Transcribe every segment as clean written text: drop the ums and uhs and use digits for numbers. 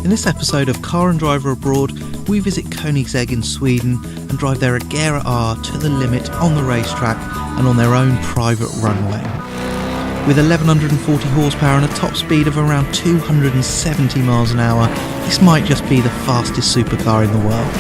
In this episode of Car and Driver Abroad, we visit Koenigsegg in Sweden and drive their Agera R to the limit on the racetrack and on their own private runway. With 1140 horsepower and a top speed of around 270 miles an hour, this might just be the fastest supercar in the world.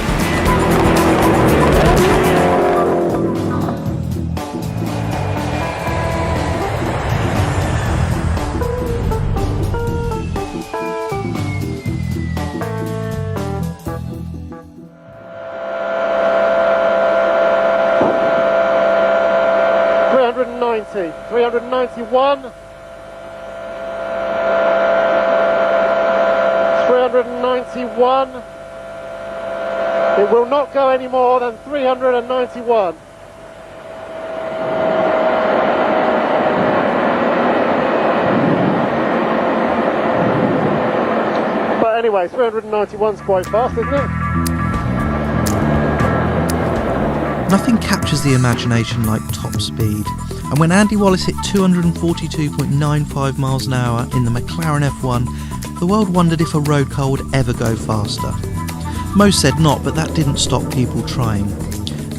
391, 391, it will not go any more than 391. But anyway, 391 is quite fast, isn't it? Nothing captures the imagination like top speed, and when Andy Wallace hit 242.95 miles an hour in the McLaren F1, the world wondered if a road car would ever go faster. Most said not, but that didn't stop people trying.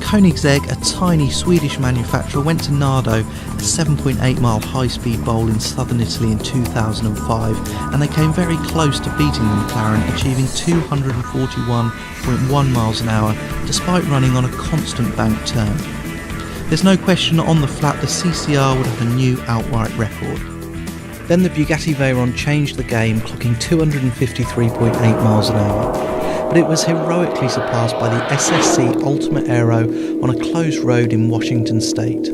Koenigsegg, a tiny Swedish manufacturer, went to Nardo, a 7.8 mile high-speed bowl in southern Italy in 2005, and they came very close to beating the McLaren, achieving 241.1 miles an hour despite running on a constant bank turn. There's no question on the flat the CCR would have a new outright record. Then the Bugatti Veyron changed the game, clocking 253.8 miles an hour. But it was heroically surpassed by the SSC Ultimate Aero on a closed road in Washington State.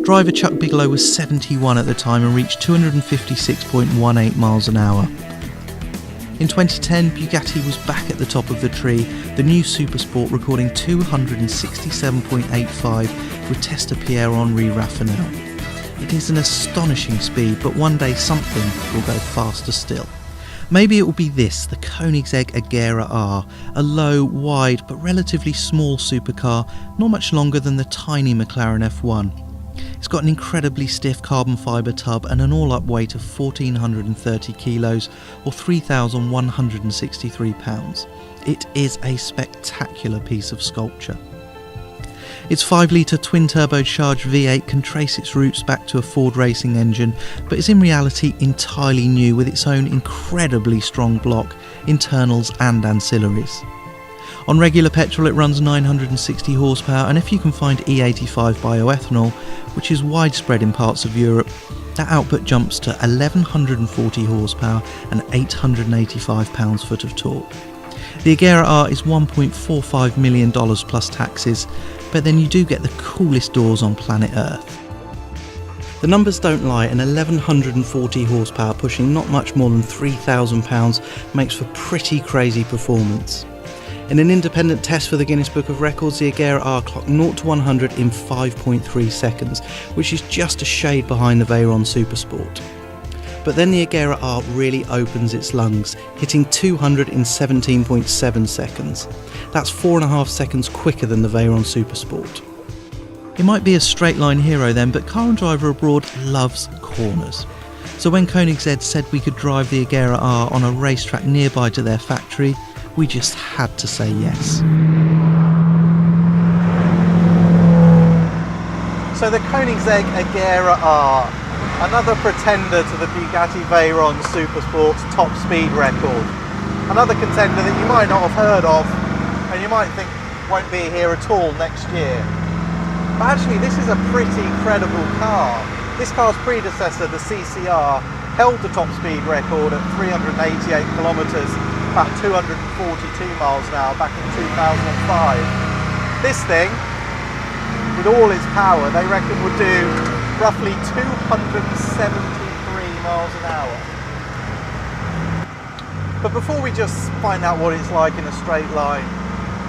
Driver Chuck Bigelow was 71 at the time and reached 256.18 miles an hour. In 2010, Bugatti was back at the top of the tree, the new Supersport recording 267.85 with tester Pierre-Henri Raffinel. It is an astonishing speed, but one day something will go faster still. Maybe it will be this, the Koenigsegg Agera R, a low, wide but relatively small supercar, not much longer than the tiny McLaren F1. It's got an incredibly stiff carbon fibre tub and an all-up weight of 1,430 kilos or 3,163 pounds. It is a spectacular piece of sculpture. Its 5-litre twin-turbocharged V8 can trace its roots back to a Ford racing engine, but is in reality entirely new with its own incredibly strong block, internals and ancillaries. On regular petrol it runs 960 horsepower, and if you can find E85 bioethanol, which is widespread in parts of Europe, that output jumps to 1,140 horsepower and 885 pounds-foot of torque. The Agera R is $1.45 million plus taxes, but then you do get the coolest doors on planet Earth. The numbers don't lie, and 1,140 horsepower pushing not much more than 3,000 pounds makes for pretty crazy performance. In an independent test for the Guinness Book of Records, the Agera R clocked 0 to 100 in 5.3 seconds, which is just a shade behind the Veyron Supersport. But then the Agera R really opens its lungs, hitting 200 in 17.7 seconds. That's 4.5 seconds quicker than the Veyron Supersport. It might be a straight line hero then, but Car and Driver Abroad loves corners. So when Koenigsegg said we could drive the Agera R on a racetrack nearby to their factory, we just had to say yes. So the Koenigsegg Agera R, another pretender to the Bugatti Veyron Supersport's top speed record. Another contender that you might not have heard of, and you might think won't be here at all next year. But actually this is a pretty credible car. This car's predecessor, the CCR, held the top speed record at 388 kilometres, about 242 miles an hour back in 2005. This thing, with all its power, they reckon would do roughly 273 miles an hour. But before we just find out what it's like in a straight line,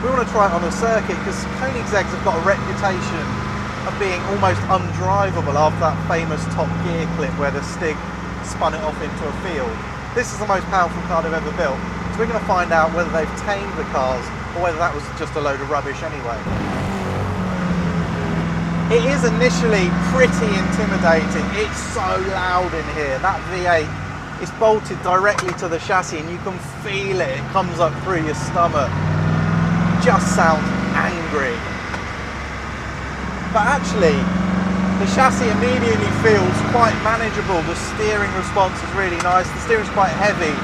we want to try it on a circuit, because Koenigseggs have got a reputation of being almost undrivable after that famous Top Gear clip where the Stig spun it off into a field. This is the most powerful car they've ever built, so we're going to find out whether they've tamed the cars or whether that was just a load of rubbish anyway. It is initially pretty intimidating. It's so loud in here. That V8 It's bolted directly to the chassis and you can feel it. It comes up through your stomach. Just sounds angry. But actually, the chassis immediately feels quite manageable. The steering response is really nice. The steering's quite heavy,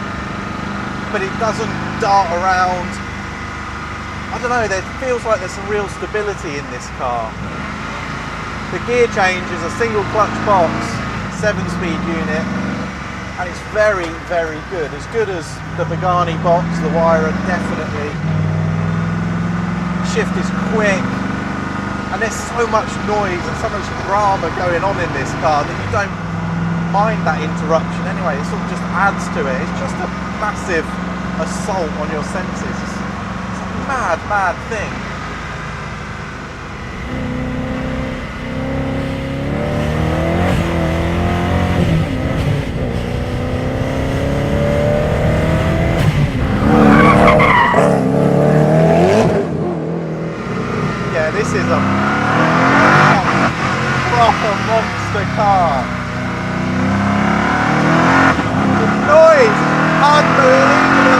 but it doesn't dart around. I don't know, there feels like there's some real stability in this car. The gear change is a single clutch box, 7-speed unit, and it's very, very good. As good as the Bugatti box, the Veyron, definitely. Shift is quick, and there's so much noise and so much drama going on in this car that you don't mind that interruption anyway. It sort of just adds to it. It's just a massive assault on your senses. It's a mad, mad thing. This is a proper monster car. The noise, unbelievable.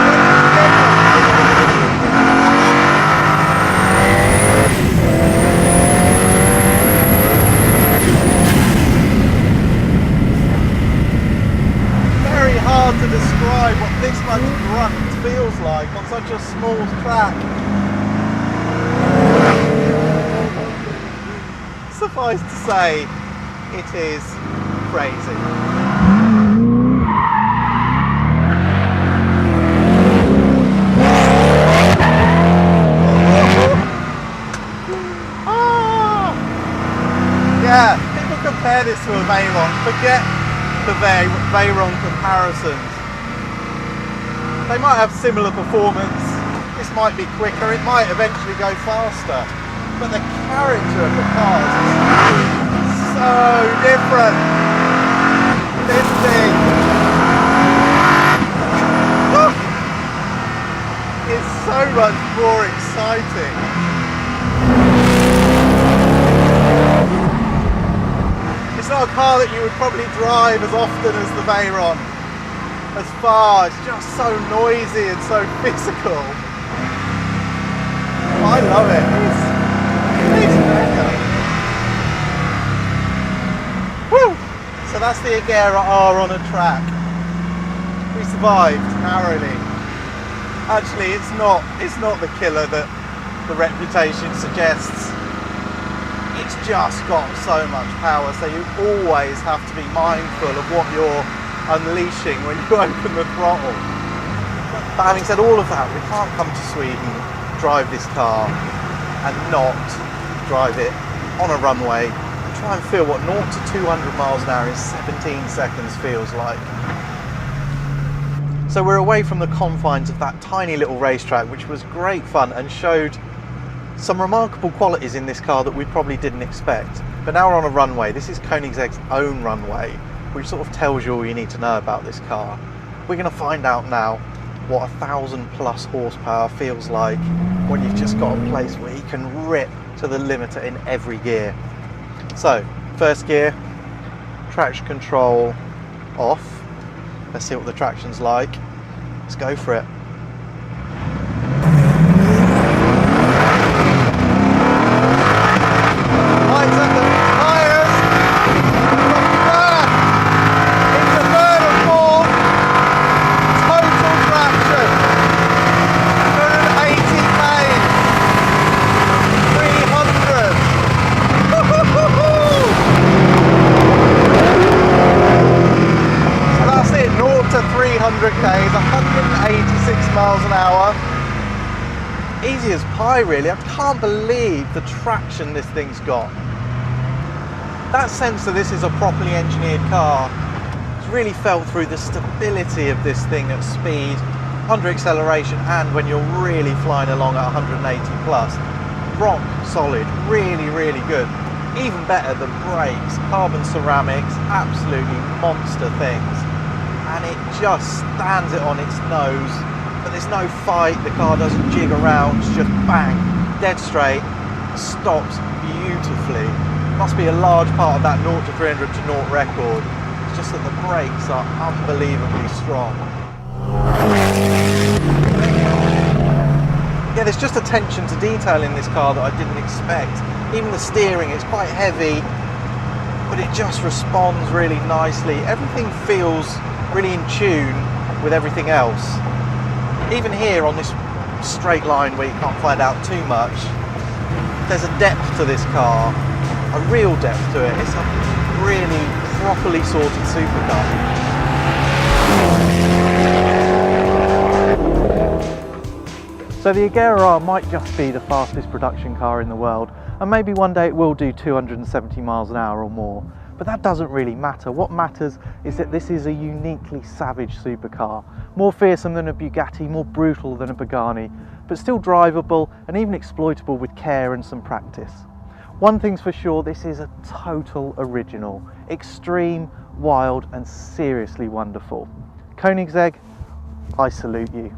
Very hard to describe what this much grunt feels like on such a small track. Suffice to say, it is crazy. Yeah, people compare this to a Veyron. Forget the Veyron comparisons. They might have similar performance. This might be quicker. It might eventually go faster. But the character of the cars is so different. This thing is so much more exciting. It's not a car that you would probably drive as often as the Veyron, as far. It's just so noisy and so physical. I love it. Woo! So that's the Agera R on a track. We survived narrowly. Actually, it's not the killer that the reputation suggests. It's just got so much power, so you always have to be mindful of what you're unleashing when you open the throttle. But having said all of that, we can't come to Sweden, drive this car and not drive it on a runway and try and feel what 0 to 200 miles an hour in 17 seconds feels like. So we're away from the confines of that tiny little racetrack, which was great fun and showed some remarkable qualities in this car that we probably didn't expect. But now we're on a runway. This is Koenigsegg's own runway, which sort of tells you all you need to know about this car. We're going to find out now what 1,000+ horsepower feels like when you've just got a place where you can rip to the limiter in every gear. So, first gear, traction control off. Let's see what the traction's like. Let's go for it. Lights up the tyres. Into third and fourth. Total traction. 180 k's. 300. So that's it. 0 to 300 k's. 186 miles an hour. Easy as pie, really. I can't believe the traction this thing's got. That sense that this is a properly engineered car is really felt through the stability of this thing at speed, under acceleration, and when you're really flying along at 180 plus. Rock solid, really, really good. Even better, the brakes, carbon ceramics, absolutely monster things. And it just stands it on its nose. But there's no fight, the car doesn't jig around, it's just bang, dead straight, stops beautifully. Must be a large part of that 0 to 300 to 0 record. It's just that the brakes are unbelievably strong. Yeah, there's just attention to detail in this car that I didn't expect. Even the steering, it's quite heavy, but it just responds really nicely. Everything feels really in tune with everything else. Even here on this straight line where you can't find out too much, there's a depth to this car, a real depth to it. It's a really properly sorted supercar. So the Agera R might just be the fastest production car in the world, and maybe one day it will do 270 miles an hour or more, but that doesn't really matter. What matters is that this is a uniquely savage supercar, more fearsome than a Bugatti, more brutal than a Bugatti, but still drivable and even exploitable with care and some practice. One thing's for sure, this is a total original, extreme, wild and seriously wonderful. Koenigsegg, I salute you.